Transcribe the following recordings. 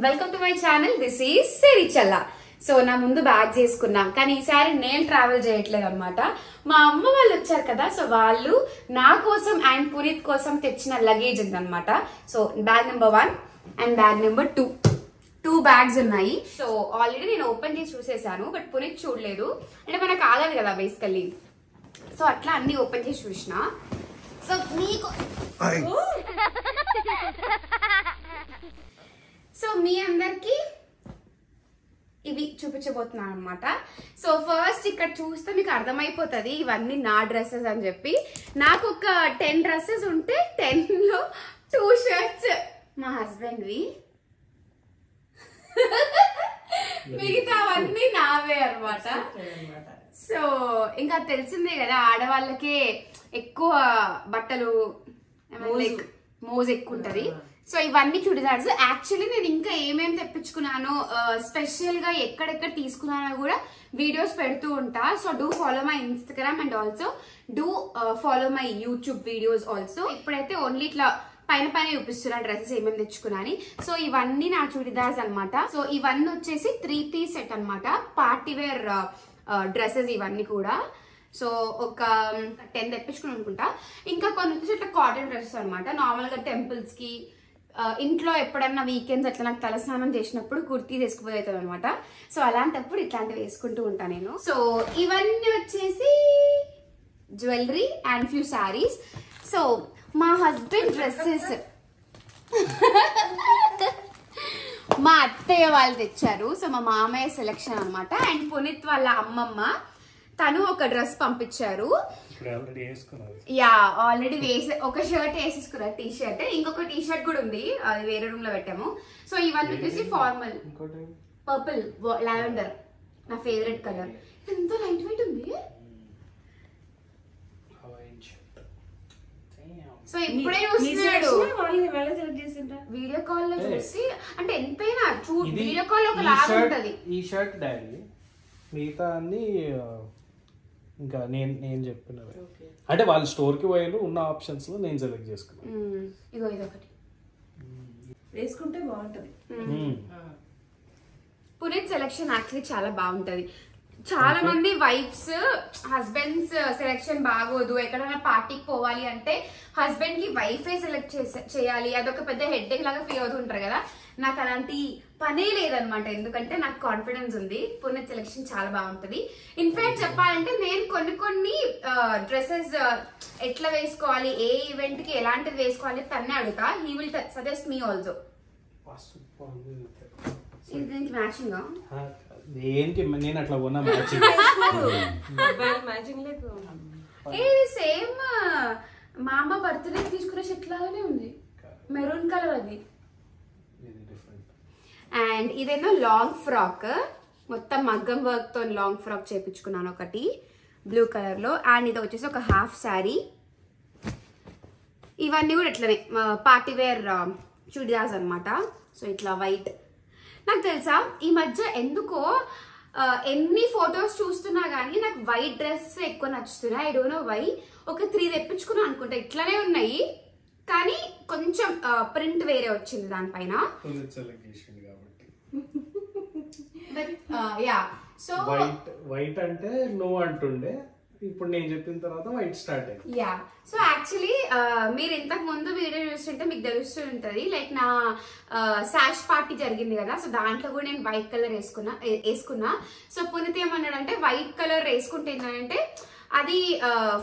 Welcome to my channel. This is Sirichalla. So నా ముందు bag చేసుకున్నా, కానీ ఈసారి నేను ట్రావెల్ చేయట్లేదు అనమాట. మా అమ్మ వాళ్ళు వచ్చారు కదా, సో వాళ్ళు నా కోసం అండ్ పునీత్ కోసం తెచ్చిన లగేజ్ ఉందన్నమాట. So bag number 1 and bag number 2, 2 bags ఉన్నాయి. సో ఆల్రెడీ నేను ఓపెన్ చేసి చూసేసాను, బట్ పునీత్ చూడలేదు. అంటే మనకు ఆగదు కదా బేసికల్లీ, సో అట్లా అన్ని ఓపెన్ చేసి చూసిన. సో మీకు సో మీ అందరికి ఇవి చూపించబోతున్నాను అనమాట. సో ఫస్ట్ ఇక్కడ చూస్తే మీకు అర్థమైపోతుంది ఇవన్నీ నా డ్రెస్సెస్ అని చెప్పి. నాకు ఒక 10 డ్రెస్సెస్ ఉంటే 10లో 2 షర్ట్స్ మా హస్బెండ్వి, మిగతావన్నీ నావే అనమాట. సో ఇంకా తెలిసిందే కదా, ఆడవాళ్ళకే ఎక్కువ బట్టలు లైక్ మోజ్ ఎక్కువ ఉంటది. సో ఇవన్నీ చుడిదార్స్. యాక్చువల్లీ నేను ఇంకా ఏమేమి తెప్పించుకున్నానో, స్పెషల్ గా ఎక్కడెక్కడ తీసుకున్నానో కూడా వీడియోస్ పెడుతూ ఉంటా. So do follow my Instagram and also do follow my YouTube videos also. ఇప్పుడైతే ఓన్లీ ఇట్లా పైన పైన చూపిస్తున్నా డ్రెస్సెస్ ఏమేమి తెచ్చుకున్నాను. సో ఇవన్నీ నా చుడిదార్స్ అనమాట. సో ఇవన్నీ వచ్చేసి 3 పీస్ సెట్ అనమాట, పార్టీ వేర్ డ్రెస్సెస్ ఇవన్నీ కూడా. సో ఒక 10 తెప్పించుకుని అనుకుంటా. ఇంకా కొన్ని వచ్చేసి ఇట్లా కాటన్ డ్రెస్సెస్ అనమాట. నార్మల్ గా టెంపుల్స్ కి, ఇంట్లో ఎప్పుడన్నా వీకెండ్స్ అట్లా నాకు తలస్నానం చేసినప్పుడు కుర్తీ తీసుకుపోతుంది అనమాట. సో అలాంటప్పుడు ఇట్లాంటివి వేసుకుంటూ ఉంటాను నేను. సో ఇవన్నీ వచ్చేసి jewellery and few saris. So మా హస్బెండ్ డ్రెస్సెస్ మా అత్తయ్య వాళ్ళు తెచ్చారు. సో మా మామయ్య సెలెక్షన్ అనమాట. అండ్ పునీత్ వాళ్ళ అమ్మమ్మ తను ఒక డ్రెస్ పంపించారు. యా ఆల్రెడీ ఒక షర్ట్ వేసేసుకున్నారు, టీ షర్ట్. ఇంకొక టీ షర్ట్ కూడా ఉంది, అది వేరే రూమ్ లో పెట్టాము. సో ఇవన్నీ వచ్చేసి ఫార్మల్ పర్పుల్ లావెండర్, నా ఫేవరెట్ కలర్. ఎంత లైట్ వెయిట్ ఉంది. సో ఇప్పుడే చూస్తున్నాడు వీడియో కాల్ లో చూసి, అంటే ఎంతైనా వీడియో కాల్ ఒక లాగా ఉంటది. ఈ షర్ట్ డాడీ, మిగతా అన్ని ఇంకా నేను చెప్పినవి. అంటే వాళ్ళ స్టోర్ కి పోయారు, ఉన్న ఆప్షన్స్ లో నేను సెలెక్ట్ చేసుకున్నాను. ఇగో ఇదొకటి వేసుకుంటే బాగుంటది. పునీత్ సెలెక్షన్ యాక్చువల్లీ చాలా బాగుంటది. చాలా మంది వైఫ్స్ హస్బెండ్స్ సెలెక్షన్ బాగోదు, ఎక్కడైనా పార్టీకి పోవాలి అంటే హస్బెండ్ కి వైఫే సెలెక్ట్ చేయాలి, అదొక పెద్ద హెడ్ఏక్ లాగా ఫీల్ అవుతుంటారు కదా. నాకు అలాంటి పనే లేదనమాట, ఎందుకంటే నాకు కాన్ఫిడెన్స్ ఉంది. పునీత్ సెలెక్షన్ చాలా బాగుంటది. ఇన్ఫాక్ట్ చెప్పాలంటే నేను కొన్ని డ్రెస్సెస్ ఎట్లా వేసుకోవాలి, ఏ ఈవెంట్ కి ఎలాంటిది వేసుకోవాలి తన్నే అడుగుతా. He will suggest me also. దీనికి మ్యాచింగ్ దేనికి నేను అట్లా కొన్నా మ్యాచింగ్ సేమ్ మా అమ్మ బర్త్డే తీసుకునే షర్ట్ లాగానే ఉంది, మెరూన్ కలర్ అది. అండ్ ఇదేమో లాంగ్ ఫ్రాక్, మొత్తం మగ్గం వర్క్ తో లాంగ్ ఫ్రాక్ చేపించుకున్నాను ఒకటి బ్లూ కలర్ లో. అండ్ ఇది వచ్చేసి ఒక హాఫ్ శారీ. ఇవన్నీ కూడా ఇట్లనే పార్టీ వేర్ చుడిదార్స్ అనమాట. సో ఇట్లా వైట్. నాకు తెలుసా ఈ మధ్య ఎందుకో ఎన్ని ఫొటోస్ చూస్తున్నా గానీ నాకు వైట్ డ్రెస్ ఎక్కువ నచ్చుతున్నాయి. I don't know why. ఒక 3 తెప్పించుకున్నా అనుకుంటా, ఇట్లానే ఉన్నాయి కానీ కొంచెం ప్రింట్ వేరే వచ్చింది దానిపైన. సో వైట్ అంటే నో అంటుండే, ఇప్పుడు నేను చెప్పిన తర్వాత వైట్ స్టార్ట్ అయింది. యా సో యాక్చువల్లీ మీరు ఇంతకు ముందు వీడియో చూస్తుంటే మీకు తెలుస్తూ ఉంటది, లైక్ నా సాష్ పార్టీ జరిగింది కదా, సో దాంట్లో కూడా నేను వైట్ కలర్ వేసుకున్నా. సో పునీత్ ఏమన్నాడంటే వైట్ కలర్ వేసుకుంటే ఏంటంటే అది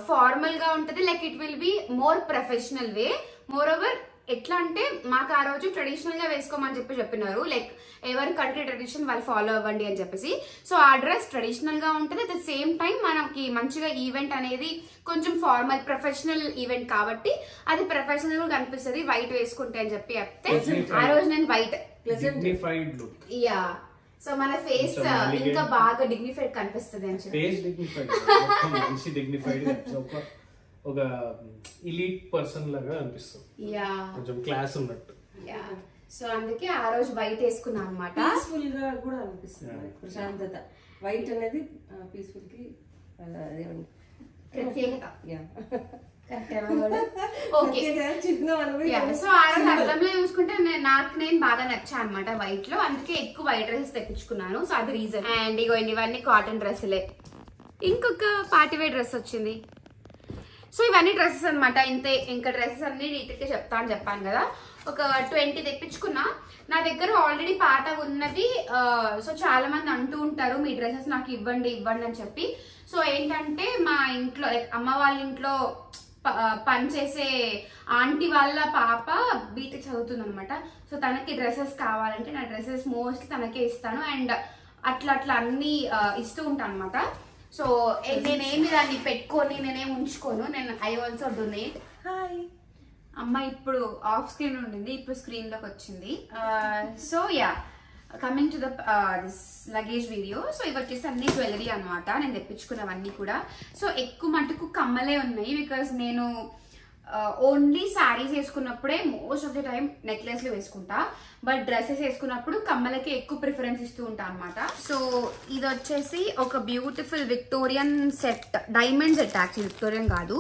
ఫార్మల్ గా ఉంటది, like it will be more professional way. More over ఎట్లా అంటే మాకు ఆ రోజు ట్రెడిషనల్ గా వేసుకోమని చెప్పినారు, లైక్ ఎవరి కంట్రీ ట్రెడిషన్ వాళ్ళు ఫాలో అవ్వండి అని చెప్పేసి. సో ఆ డ్రెస్ ట్రెడిషనల్ గా ఉంటుంది, అట్ ద సేమ్ టైం మనకి మంచిగా ఈవెంట్ అనేది కొంచెం ఫార్మల్ ప్రొఫెషనల్ ఈవెంట్ కాబట్టి అది ప్రొఫెషనల్ గా కనిపిస్తుంది వైట్ వేసుకుంటే అని చెప్పి చెప్తే ఆ రోజు నేను వైట్. యా సో మన ఫేస్ ఇంకా బాగా డిగ్నిఫైడ్ కనిపిస్తుంది అని చెప్పి ఒక ఎలీట్ పర్సన్ లాగా అనిపిస్తుంది, కొంచెం క్లాస్ ఉన్నట్టు. సో అందుకే ఆ రోజు వైట్ వేసుకున్నా అనమాట. పీస్ఫుల్ గా కూడా అనిపిస్తుంది, ప్రశాంతత. వైట్ అనేది పీస్ఫుల్ కి ప్రత్యేకత. ఓకే సో ఆ రోజు అద్దంలో చూసుకుంటే నేను బాగా నచ్చా అనమాట వైట్ లో, అందుకే ఎక్కువ వైట్ డ్రెస్సెస్ తెప్పించుకున్నాను. సో అది రీజన్. అండ్ ఇవన్నీ కాటన్ డ్రెస్సులే. ఇంకొక పార్టీ వేర్ డ్రెస్ వచ్చింది. సో ఇవన్నీ డ్రెస్సెస్ అనమాట. ఇంతే. ఇంకా డ్రెస్సెస్ అన్ని డీటెయిల్గా చెప్పాను కదా. ఒక 20 తెప్పించుకున్నా. నా దగ్గర ఆల్రెడీ పాత ఉన్నది. సో చాలా మంది అంటూ ఉంటారు మీ డ్రెస్సెస్ నాకు ఇవ్వండి అని చెప్పి. సో ఏంటంటే మా ఇంట్లో అమ్మ వాళ్ళ ఇంట్లో పనిచేసే ఆంటీ వాళ్ళ పాప బీటెక్ చదువుతుంది అనమాట. సో తనకి డ్రెస్సెస్ కావాలంటే నా డ్రెస్సెస్ మోస్ట్లీ తనకే ఇస్తాను. అండ్ అట్లా అన్ని ఇస్తూ ఉంటాను అనమాట. సో నేనేమి దాన్ని పెట్టుకొని నేనేమి ఉంచుకోను. I also donate. హాయ్ అమ్మ ఇప్పుడు ఆఫ్ స్క్రీన్ ఉండింది, ఇప్పుడు స్క్రీన్ లోకి వచ్చింది. So yeah, coming to this luggage video. So ఇవి వచ్చేసి అన్ని జ్యువెలరీ అనమాట, నేను తెప్పించుకున్నవన్నీ కూడా. సో ఎక్కువ మటుకు కమ్మలే ఉన్నాయి, బికాస్ నేను ఓన్లీ శారీస్ వేసుకున్నప్పుడే మోస్ట్ ఆఫ్ ద టైం నెక్లెస్లు వేసుకుంటా. బట్ డ్రెస్సెస్ వేసుకున్నప్పుడు కమ్మలకి ఎక్కువ ప్రిఫరెన్స్ ఇస్తూ ఉంటా అనమాట. సో ఇది వచ్చేసి ఒక beautiful Victorian set, diamond set. Actually Victorian కాదు,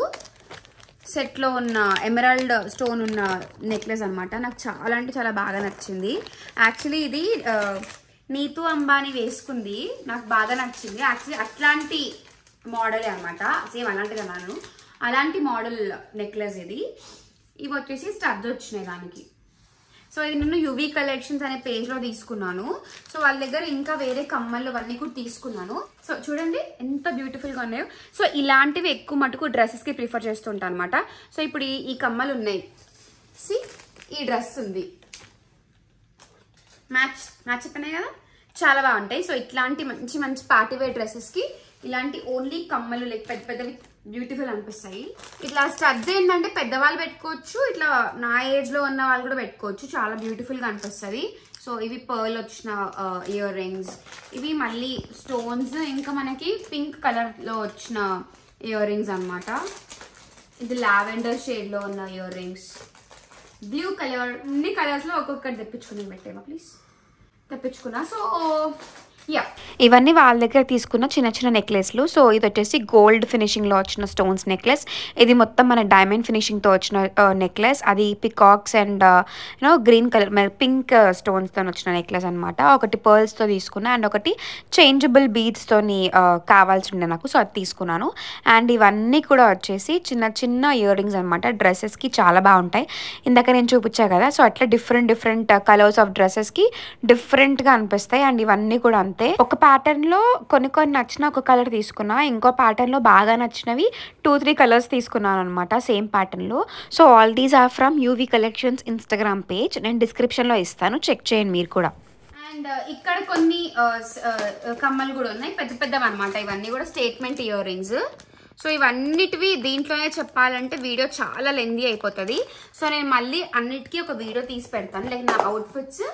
సెట్లో ఉన్న ఎమరాల్డ్ స్టోన్ ఉన్న నెక్లెస్ అనమాట. నాకు చాలా అంటే చాలా బాగా నచ్చింది. యాక్చువల్లీ ఇది నీతూ అంబానీ వేసుకుంది, నాకు బాగా నచ్చింది. యాక్చువల్లీ అట్లాంటి మోడలే అనమాట, సేమ్ అలాంటిది అన్నాను, అలాంటి మోడల్ నెక్లెస్ ఇది. ఇవి వచ్చేసి స్టడ్స్ వచ్చినాయి దానికి. సో ఇది నేను యువీ కలెక్షన్స్ అనే పేజ్లో తీసుకున్నాను. సో వాళ్ళ దగ్గర ఇంకా వేరే కమ్మలు అవన్నీ కూడా తీసుకున్నాను. సో చూడండి ఎంత బ్యూటిఫుల్గా ఉన్నాయో. సో ఇలాంటివి ఎక్కువ మటుకు డ్రెస్సెస్కి ప్రిఫర్ చేస్తుంటాను అనమాట. సో ఇప్పుడు ఈ కమ్మలు ఉన్నాయి, ఈ డ్రెస్ ఉంది, మ్యాచ్ చెప్పినాయి కదా, చాలా బాగుంటాయి. సో ఇట్లాంటి మంచి పార్టీ వేర్ డ్రెస్సెస్కి ఇలాంటి ఓన్లీ కమ్మలు పెద్ద పెద్దవి బ్యూటిఫుల్ అనిపిస్తాయి. ఇట్లా స్టడ్స్ ఏంటంటే పెద్దవాళ్ళు పెట్టుకోవచ్చు, ఇట్లా నా ఏజ్లో ఉన్న వాళ్ళు కూడా పెట్టుకోవచ్చు, చాలా బ్యూటిఫుల్గా అనిపిస్తుంది. సో ఇవి పర్ల్ వచ్చిన ఇయర్ రింగ్స్, ఇవి మళ్ళీ స్టోన్స్, ఇంకా మనకి పింక్ కలర్లో వచ్చిన ఇయర్ రింగ్స్ అనమాట. ఇది లావెండర్ షేడ్లో ఉన్న ఇయర్ రింగ్స్, బ్లూ కలర్, అన్ని కలర్స్లో ఒక్కొక్కటి తెప్పించుకున్నా తెప్పించుకున్నా. సో యా, ఇవన్నీ వాళ్ళ దగ్గర తీసుకున్న చిన్న నెక్లెస్లు. సో ఇది వచ్చేసి గోల్డ్ ఫినిషింగ్లో వచ్చిన స్టోన్స్ నెక్లెస్. ఇది మొత్తం మన డైమండ్ ఫినిషింగ్తో వచ్చిన నెక్లెస్. అది peacocks and green colour pink స్టోన్స్తో వచ్చిన నెక్లెస్ అనమాట. ఒకటి పర్ల్స్తో తీసుకున్నా అండ్ ఒకటి చేంజబుల్ బీడ్స్తోని కావాల్సి ఉండే నాకు, సో అది తీసుకున్నాను. అండ్ ఇవన్నీ కూడా వచ్చేసి చిన్న ఇయర్ రింగ్స్ అనమాట. డ్రెస్సెస్కి చాలా బాగుంటాయి, ఇందాక నేను చూపించా కదా. సో అట్లా డిఫరెంట్ కలర్స్ ఆఫ్ డ్రెస్సెస్కి డిఫరెంట్గా అనిపిస్తాయి. అండ్ ఇవన్నీ కూడా అంతే. ఒక ప్యాటర్న్ లో కొన్ని నచ్చిన ఒక కలర్ తీసుకున్నా, ఇంకో ప్యాటర్న్ లో బాగా నచ్చినవి 2-3 కలర్స్ తీసుకున్నాను అనమాట సేమ్ ప్యాటర్న్ లో. So all these are from UV collections Instagram page, నేను డిస్క్రిప్షన్ లో ఇస్తాను, చెక్ చేయండి మీరు కూడా. అండ్ ఇక్కడ కొన్ని కమ్మలు కూడా ఉన్నాయి, పెద్దవి అనమాట. ఇవన్నీ కూడా స్టేట్మెంట్ ఇయర్ రింగ్స్. సో ఇవన్నిటివి దీంట్లోనే చెప్పాలంటే వీడియో చాలా లెందీ అయిపోతుంది. సో నేను మళ్ళీ అన్నిటికీ ఒక వీడియో తీసి పెడతాను, లైక్ నా అవుట్ఫిట్స్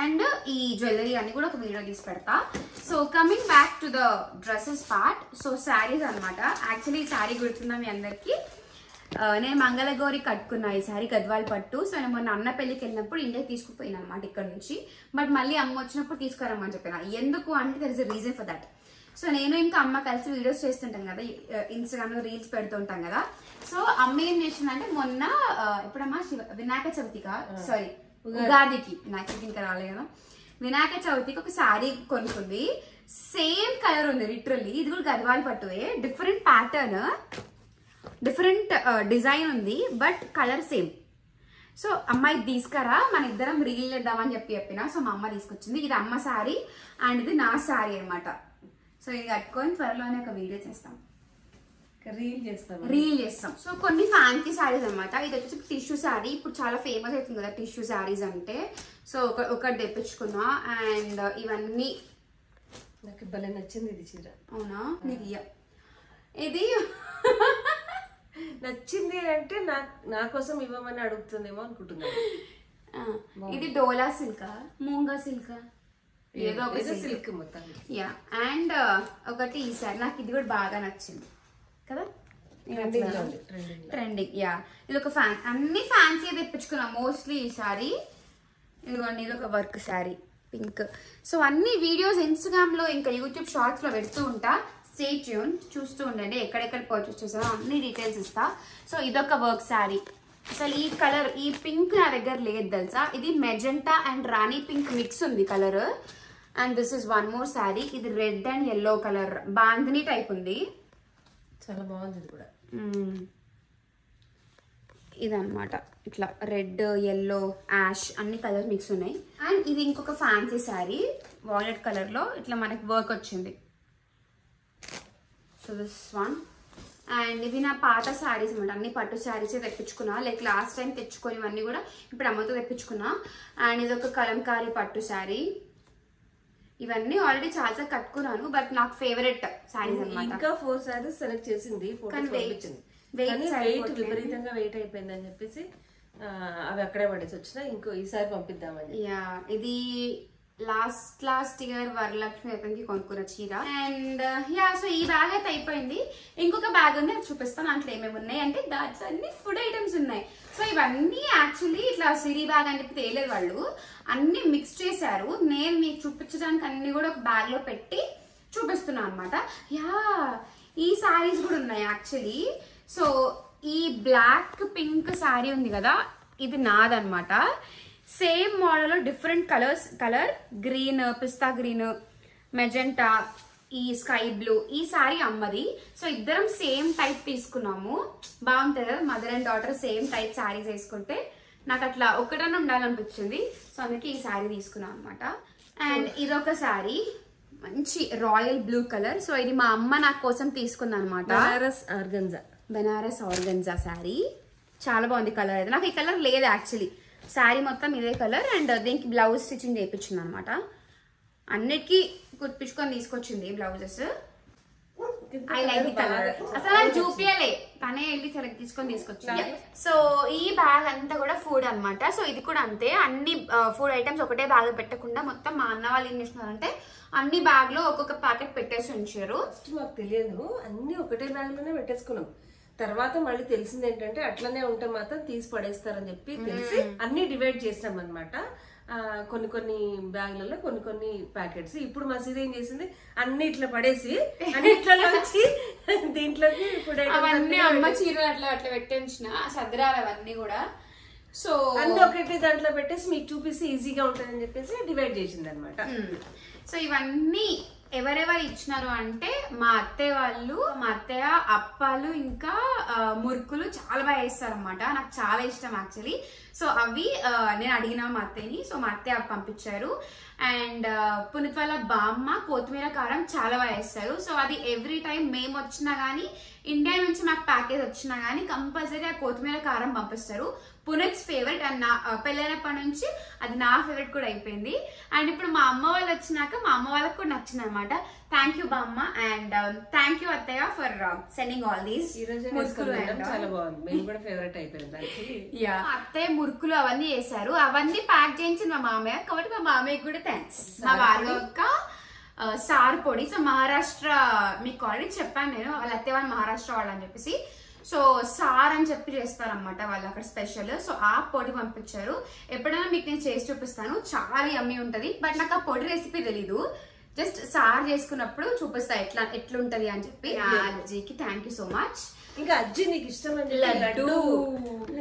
అండ్ ఈ జ్యువెలరీ అన్ని కూడా ఒక వీడియో తీసి పెడతా. So coming back to the dresses part. So saris అనమాట. యాక్చువల్లీ ఈ శారీ గుర్తుందా మీ అందరికి? నేను మంగళగౌరి కట్టుకున్నా ఈ శారీ, గద్వాల్ పట్టు. సో నేను మొన్న అన్న పెళ్ళికి వెళ్ళినప్పుడు ఇండియాకి తీసుకుపోయినా అనమాట ఇక్కడ నుంచి. బట్ మళ్ళీ అమ్మ వచ్చినప్పుడు తీసుకురమ్మని చెప్పిన. ఎందుకు అంటే there is a reason for that. So నేను ఇంకా అమ్మ కలిసి వీడియోస్ చేస్తుంటాం కదా, ఇన్స్టాగ్రామ్లో రీల్స్ పెడుతుంటాం కదా. సో అమ్మ ఏం చేసిందంటే మొన్న ఎప్పుడమ్మా వినాయక చవితిగా, సారీ ఉగాదికి, వినాయక ఇంకా రాలే కదా, వినాయక చవితికి ఒక శారీ కొనుక్కుంది. సేమ్ కలర్ ఉంది లిటరల్లీ. ఇది కూడా గద్వాల్ పట్టువే, డిఫరెంట్ ప్యాటర్న్, డిఫరెంట్ డిజైన్ ఉంది, బట్ కలర్ సేమ్. సో అమ్మాయి తీసుకురా, మన ఇద్దరం రీల్ చేద్దామని చెప్పిన. సో మా అమ్మ తీసుకొచ్చింది. ఇది అమ్మ శారీ అండ్ ఇది నా శారీ అనమాట. సో ఇది కట్టుకొని త్వరలోనే ఒక వీడియో చేస్తాం, రీల్ చేస్తాం. సో కొన్ని ఫ్యాన్సీ శారీస్ అనమాట. ఇది వచ్చేసి టిష్యూ శారీ, ఇప్పుడు చాలా ఫేమస్ అవుతుంది కదా టిష్యూ శారీస్ అంటే. సో ఒకటి తెప్పించుకున్నా. అండ్ ఇవన్నీ నాకు భలే నచ్చింది ఇది చీర. అవునా? నీకు ఇది నచ్చింది అంటే నా కోసం ఇవ్వమని అడుగుతుందేమో అనుకుంటున్నాను. ఇది డోలా సిల్కా, మూంగా సిల్కా, ఏదో ఒక సిల్క్ మొత్తం. యా. అండ్ ఒకటి ఈ శారీ నాకు ఇది కూడా బాగా నచ్చింది కదా, ట్రెండింగ్. యా, ఇది ఒక అన్ని ఫ్యాన్సీ తెప్పించుకున్నా మోస్ట్లీ ఈ శారీ. ఇదిగోండి, ఇది ఒక వర్క్ శారీ పింక్. సో అన్ని వీడియోస్ ఇన్స్టాగ్రామ్ లో ఇంకా యూట్యూబ్ షార్ట్స్ లో పెడుతూ ఉంటా. స్టే ట్యూన్, చూస్తూ ఉండండి. ఎక్కడెక్కడ పర్చేస్ చేసారో అన్ని డీటెయిల్స్ ఇస్తా. సో ఇదొక వర్క్ శారీ. అసలు ఈ కలర్, ఈ పింక్ నా దగ్గర లేదు తెలుసా. ఇది magenta and rani pink mix ఉంది colour. And this is one more sari. ఇది red and yellow colour bandhani type ఉంది. చాలా బాగుంది ఇది కూడా. ఇదన్నమాట, ఇట్లా రెడ్, ఎల్లో, యాష్ అన్ని కలర్స్ మిక్స్ ఉన్నాయి. అండ్ ఇది ఇంకొక ఫ్యాన్సీ శారీ వాయిలెట్ కలర్ లో ఇట్లా మనకి వర్క్ వచ్చింది. So this one. అండ్ ఇవి నా పాత శారీస్ అనమాట. అన్ని పట్టు శారీసే తెప్పించుకున్నా. లైక్ లాస్ట్ టైం తెచ్చుకునేవన్నీ కూడా ఇప్పుడు అమ్మతో తెప్పించుకున్నా. అండ్ ఇది ఒక కలంకారీ పట్టు శారీ. ఇవన్నీ ఆల్రెడీ చాలా కట్టుకున్నాను, బట్ నాకు ఫేవరెట్ శారీస్ అనమాట. ఇంకా 4 శారీస్ సెలెక్ట్ చేసింది, వెయిట్ విపరీతంగా వెయిట్ అయిపోయింది అని చెప్పేసి అవి అక్కడే పడేసి వచ్చిన. ఇంకో ఈసారి పంపిద్దామని. యా, ఇది లాస్ట్ ఇయర్ వరలక్ష్మి అయిపోయింది కొనుక్కున్న చీర. అండ్ యా, సో ఈ బ్యాగ్ అయితే అయిపోయింది. ఇంకొక బ్యాగ్ ఉంది, అది చూపిస్తాను. దాంట్లో ఏమేమి ఉన్నాయి అంటే దాంట్లో అన్ని ఫుడ్ ఐటమ్స్ ఉన్నాయి. సో ఇవన్నీ యాక్చువల్లీ ఇట్లా సిరీ బ్యాగ్ అని చెప్పి తేలేదు వాళ్ళు, అన్ని మిక్స్ చేశారు. నేను మీకు చూపించడానికి అన్ని కూడా ఒక బ్యాగ్ లో పెట్టి చూపిస్తున్నాను అనమాట. యా, ఈ శారీస్ కూడా ఉన్నాయి యాక్చువల్లీ. సో ఈ బ్లాక్ పింక్ శారీ ఉంది కదా, ఇది నాదనమాట. Same model different colour green, pista green, magenta, ఈ స్కై బ్లూ. ఈ శారీ అమ్మది. సో ఇద్దరం సేమ్ టైప్ తీసుకున్నాము. బాగుంటుంది కదా, mother and daughter same type saris వేసుకుంటే. నాకు అట్లా ఒకటన్నా ఉండాలనిపించింది. సో అందుకే ఈ శారీ తీసుకున్నాను అనమాట. అండ్ ఇదొక శారీ, మంచి రాయల్ బ్లూ కలర్. సో ఇది మా అమ్మ నా కోసం తీసుకుంది అనమాట. బెనారస్ ఆర్గంజా శారీ. చాలా బాగుంది కలర్ అయితే. నాకు ఈ కలర్ లేదు యాక్చువల్లీ. శారీ మొత్తం ఇదే కలర్. అండ్ దీనికి బ్లౌజ్ స్టిచ్చింగ్ చేయించింది అనమాట. అన్నిటికీ కుట్టించుకొని తీసుకొచ్చింది blouses. I like the colour. అసలు నాకు చూపియలే, తనే వెళ్ళి సెలెక్ట్ తీసుకొని తీసుకొచ్చింది. సో ఈ బ్యాగ్ అంతా కూడా ఫుడ్ అనమాట. సో ఇది కూడా అంతే, అన్ని ఫుడ్ ఐటమ్స్ ఒకటే బ్యాగ్ పెట్టకుండా మొత్తం మా అన్న వాళ్ళు ఏం చేస్తున్నారంటే అన్ని బ్యాగ్ లో ఒక్కొక్క ప్యాకెట్ పెట్టేసి ఉంచారు. మాకు తెలియదు, అన్ని ఒకటే బ్యాగ్ లోనే పెట్టేసుకున్నాం. తర్వాత మళ్ళీ తెలిసింది ఏంటంటే అట్లనే ఉంటే మాత్రం తీసి పడేస్తారని చెప్పి తెలిసి అన్ని డివైడ్ చేసాం అనమాట. కొన్ని బ్యాగ్లలో కొన్ని ప్యాకెట్స్. ఇప్పుడు మసీద్ ఏం చేసింది, అన్ని ఇట్లా పడేసి అన్నిట్లలోంచి దీంట్లోకి అవన్నీ అమ్మ చీరలు అట్లా పెట్టించిన సదరాలు అవన్నీ కూడా. సో అన్ని ఒకటి దాంట్లో పెట్టేసి మీకు చూపిస్తే ఈజీగా ఉంటుందని చెప్పేసి డివైడ్ చేసింది అనమాట. సో ఇవన్నీ ఎవరెవరు ఇచ్చినారు అంటే మా అత్తయ్య వాళ్ళు. మా అత్తయ్య అప్పాలు ఇంకా మురుకులు చాలా బాగా వేస్తారు అనమాట. నాకు చాలా ఇష్టం యాక్చువల్లీ. సో అవి నేను అడిగిన మా అత్తయ్యని. సో మా అత్తయ్య పంపించారు. అండ్ పునీత్ వాళ్ళ బామ్మ కొత్తిమీర కారం చాలా బాగా వేస్తారు. సో అది ఎవ్రీ టైం మేము వచ్చినా కానీ, ఇండియా నుంచి మాకు ప్యాకేజ్ వచ్చినా కానీ కంపల్సరీ ఆ కొత్తిమీర కారం పంపిస్తారు. పునీత్స్ ఫేవరెట్. అండ్ నా పెళ్ళైనప్పటి నుంచి అది నా ఫేవరెట్ కూడా అయిపోయింది. అండ్ ఇప్పుడు మా అమ్మ వాళ్ళు వచ్చినాక మా అమ్మ వాళ్ళకి కూడా నచ్చింది అనమాట. థ్యాంక్ యూ బామ్మ అండ్ థ్యాంక్ యూ అత్తయ్య ఫర్ సెండింగ్ ఆల్ దీస్. చాలా బాగుంది, మేము కూడా ఫేవరెట్ అయిపోయింది. అత్తయ్య మురుకులు అవన్నీ చేశారు. అవన్నీ ప్యాక్ చేయించింది మా మామయ్య, కాబట్టి మా మామయ్యకి కూడా థ్యాంక్స్. మా వారి యొక్క సార్ పొడి. సో మహారాష్ట్ర, మీకు ఆల్రెడీ చెప్పాను నేను, వాళ్ళ అత్తయ్య వాళ్ళు మహారాష్ట్ర వాళ్ళు అని చెప్పేసి. సో సార్ అని చెప్పి చేస్తారనమాట వాళ్ళు అక్కడ స్పెషల్. సో ఆ పొడి పంపించారు. ఎప్పుడైనా మీకు నేను చేసి చూపిస్తాను, చాలా యమ్మీ ఉంటది. బట్ నాకు ఆ పొడి రెసిపీ తెలీదు, జస్ట్ సార్ చేసుకున్నప్పుడు చూపిస్తా ఎట్లుంటది అని చెప్పి. అజ్జికి థ్యాంక్ యూ సో మచ్. ఇంకా అజ్జి నీకు ఇష్టం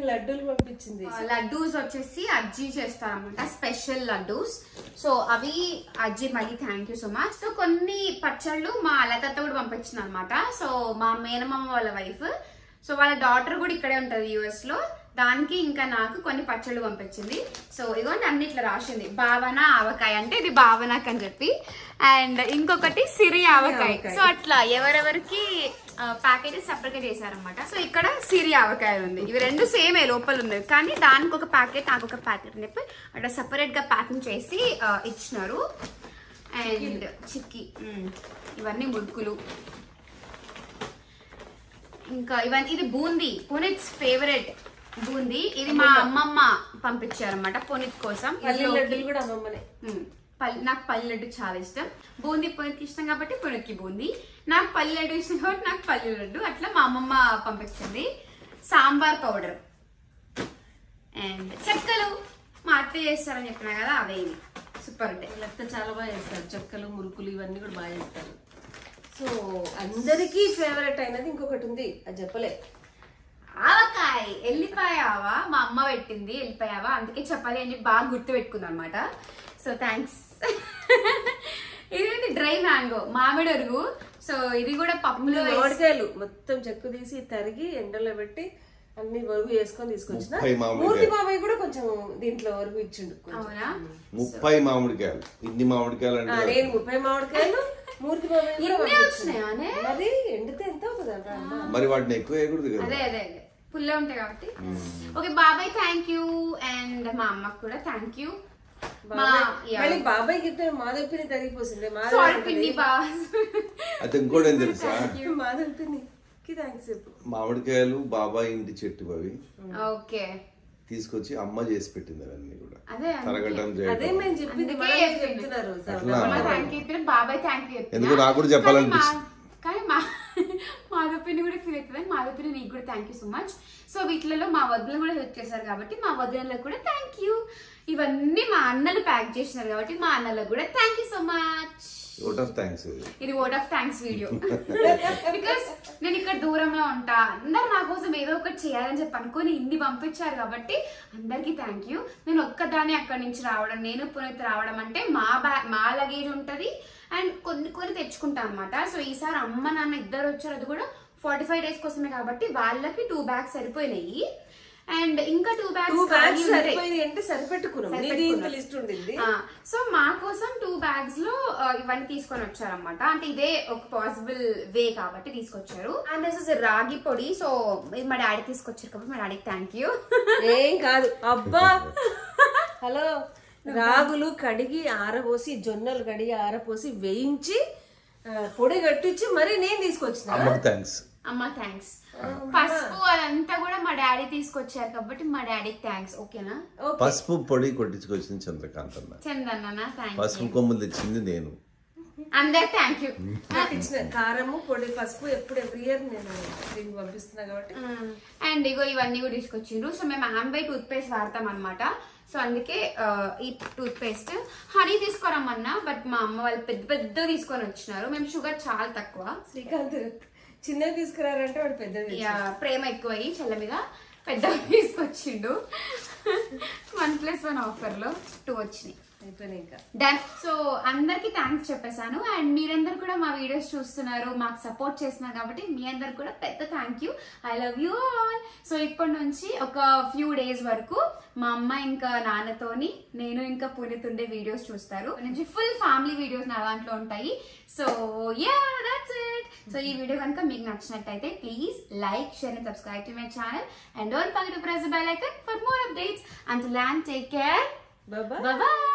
లడ్డూలు పంపించింది. లడ్డూస్ వచ్చేసి అజ్జి చేస్తారనమాట, స్పెషల్ లడ్డూస్. సో అవి అజ్జి మళ్ళీ thank you so much. So కొన్ని పచ్చళ్ళు మా లతత్త కూడా పంపించింది అనమాట. సో మా మేనమామ వాళ్ళ వైఫ్. సో వాళ్ళ డాటర్ కూడా ఇక్కడే ఉంటది US లో. దానికి ఇంకా నాకు కొన్ని పచ్చళ్ళు పంపించింది. సో ఇదిగోండి అన్ని ఇట్లా రాసింది, భావన ఆవకాయ అంటే ఇది భావనకు అని చెప్పి. అండ్ ఇంకొకటి సిరి ఆవకాయ. సో అట్లా ఎవరెవరికి ప్యాకేజెస్ సపరేట్ గా చేశారనమాట. సో ఇక్కడ సిరి ఆవకాయ ఉంది. ఇవి రెండు సేమే లోపల ఉన్నాయి, కానీ దానికి ఒక ప్యాకెట్ నాకు ఒక ప్యాకెట్ అని చెప్పి అట్లా సపరేట్ గా ప్యాకింగ్ చేసి ఇచ్చినారు. అండ్ చిక్కీ, ఇవన్నీ మురుకులు. ఇంకా ఇవన్నీ, ఇది బూందీ, పునీత్స్ ఫేవరెట్ బూందీ. ఇది మా అమ్మమ్మ పంపించారు అనమాట పునీత్ కోసం. నాకు పల్లి లడ్డు చాలా ఇష్టం. బూందీ పునీత్కి ఇష్టం కాబట్టి పునీత్కి బూందీ. నాకు పల్లి లడ్డు ఇష్టం కాబట్టి నాకు పల్లి లడ్డు. అట్లా మా అమ్మమ్మ పంపించింది. సాంబార్ పౌడర్ అండ్ చెక్కలు మా అత్తయ్య చేస్తారని చెప్పినా కదా, అవే ఇవి సూపర్ ఉంటాయి. లేకపోతే చాలా బాగా చేస్తారు చెక్కలు, మురుకులు ఇవన్నీ కూడా బాగా చేస్తారు. సో అందరికీ ఫేవరెట్ అయినది ఇంకొకటి ఉంది, అది చెప్పలే. ఆవకాయ ఎల్లిపాయావా మా అమ్మ పెట్టింది, ఎల్లిపాయావా అందుకే చెప్పాలి అని చెప్పి బాగా గుర్తు పెట్టుకుంది అనమాట. So thanks. ఇది డ్రై మ్యాంగో మామిడి అరుగు. సో ఇది కూడా పప్పులో మామిడికాయలు మొత్తం చెక్కు తీసి తరిగి ఎండలో పెట్టి అన్ని వరుగు వేసుకొని తీసుకొచ్చిన. మూర్తి బాబాయ్ కూడా కొంచెం దీంట్లో వరుగు ఇచ్చిండు. అవునా? 30 మామిడికాయలు. ఇన్ని మామిడికాయలు అంటే నేను 30 మామిడికాయలు, మూర్తి బాబాయ్ కూడా వచ్చినాయి. మరి ఎండితే ఎంత అవుతుందంట. మరి వాటిని ఎక్కువ వేయకూడదు కదా. అదే అదే అదే పుల్ల ఉంటాయి కాబట్టి. ఓకే బాబాయ్ థ్యాంక్ యూ, అండ్ మా అమ్మకు కూడా థ్యాంక్ యూ. బాబాయ్ గిఫ్ట్ మాధవ్ పిన్ని తరిగిపోతుంది. అయితే ఇంకోటి ఏం తెలుసా, మాధవ్ పిన్నికి థ్యాంక్స్ చెప్పు. మామిడికాయలు బాబాయ్ ఇంటి చెట్టు అవి ఓకే తీసుకొచ్చి అమ్మ చేసి పెట్టింది అవన్నీ కూడా అదే తరగటం అదే చేయడం. మేము చెప్పింది చెప్తున్నారు. థ్యాంక్ యూ బాబాయ్ థ్యాంక్ యూ. ఎందుకు నాకు కూడా చెప్పాలనిపిస్తుంది. కానీ మాధవపిని కూడా ఫీల్ అవుతుంది. మాధవపిని నీకు కూడా thank you so much. So వీటిలలో మా వదిన కూడా హెల్ప్ చేశారు కాబట్టి మా వదినలకు కూడా థ్యాంక్ యూ. ఇవన్నీ మా అన్నలు ప్యాక్ చేసినారు కాబట్టి మా అన్నలకు కూడా థ్యాంక్ యూ సో మచ్. ఇది word of thanks video. Because నేను ఇక్కడ దూరంలో ఉంటా, అందరు నా కోసం ఏదో ఒకటి చేయాలని చెప్పి అనుకుని ఇన్ని పంపించారు కాబట్టి అందరికి థ్యాంక్ యూ. నేను ఒక్కదాన్ని అక్కడి నుంచి రావడం, నేను పునీత్ రావడం అంటే మా లగేజ్ ఉంటది అండ్ కొన్ని తెచ్చుకుంటా అనమాట. సో ఈసారి అమ్మ నాన్న ఇద్దరు వచ్చారు, అది కూడా 45 days కోసమే కాబట్టి వాళ్ళకి 2 bags సరిపోయినాయి. అండ్ ఇంకా 2 bags అంటే సరిపెట్టుకున్నాం. సో మా కోసం 2 bags లో ఇవన్నీ తీసుకొని వచ్చారనమాట. అంటే ఇదే ఒక పాసిబుల్ వే కాబట్టి తీసుకొచ్చారు. అండ్ దిస్ ఇస్ రాగి పొడి. సో ఇది మా డాడీ తీసుకొచ్చారు కాబట్టి మా డాడీకి థ్యాంక్ యూ. ఏం కాదు అబ్బా. హలో, రాగులు కడిగి ఆరపోసి, జొన్నలు కడిగి ఆరపోసి వేయించి పొడి కట్టించి మరి నేను తీసుకొచ్చిన. అమ్మ థ్యాంక్స్. పసుపు అదంతా కూడా మా డాడీ తీసుకొచ్చారు కాబట్టి మా డాడీకి థ్యాంక్స్. ఓకేనా? పసుపు పొడి కొట్టించుకొచ్చింది చంద్రకాంత్ అన్న. Chandanna thank you. పసుపు కొమ్ములు తెచ్చింది నేను. అందరు థ్యాంక్ యూ. ఇచ్చిన కారము పొడి పసుపు ఎప్పుడు ఎవ్రీ ఇయర్ నేను దీనికి పంపిస్తున్నా కాబట్టి. అండ్ ఇగో ఇవన్నీ కూడా తీసుకొచ్చిండ్రు. సో మేము ఆంబై టూత్ పేస్ట్ వాడతాం అనమాట. సో అందుకే ఈ టూత్ పేస్ట్. హనీ తీసుకురమ్మన్నా బట్ మా అమ్మ వాళ్ళు పెద్ద తీసుకొని వచ్చినారు. మేము షుగర్ చాలా తక్కువ. శ్రీకాంత్ చిన్నవి తీసుకురారంటే వాడు పెద్దది. ప్రేమ ఎక్కువ అయ్యి చెల్ల మీద పెద్దవి తీసుకొచ్చిండు. 1+1 ఆఫర్ లో 2 వచ్చినాయి. డన్. సో అందరికి థ్యాంక్స్ చెప్పేశాను. అండ్ మీరందరూ కూడా మా వీడియోస్ చూస్తున్నారు, మాకు సపోర్ట్ చేస్తున్నారు కాబట్టి మీ అందరు కూడా పెద్ద thank you. I love you all. So ఇప్పటి నుంచి ఒక ఫ్యూ డేస్ వరకు మా అమ్మ ఇంకా నాన్నతోని నేను ఇంకా పునీత్ ఉండే వీడియోస్ చూస్తారు. నుంచి ఫుల్ ఫ్యామిలీ వీడియోస్ నా దాంట్లో ఉంటాయి. So yeah that's it. So ఈ వీడియో కనుక మీకు నచ్చినట్టయితే please like, share and subscribe to my channel and don't forget to press the bell icon for more updates. Until then, take care. Bye bye. Bye bye.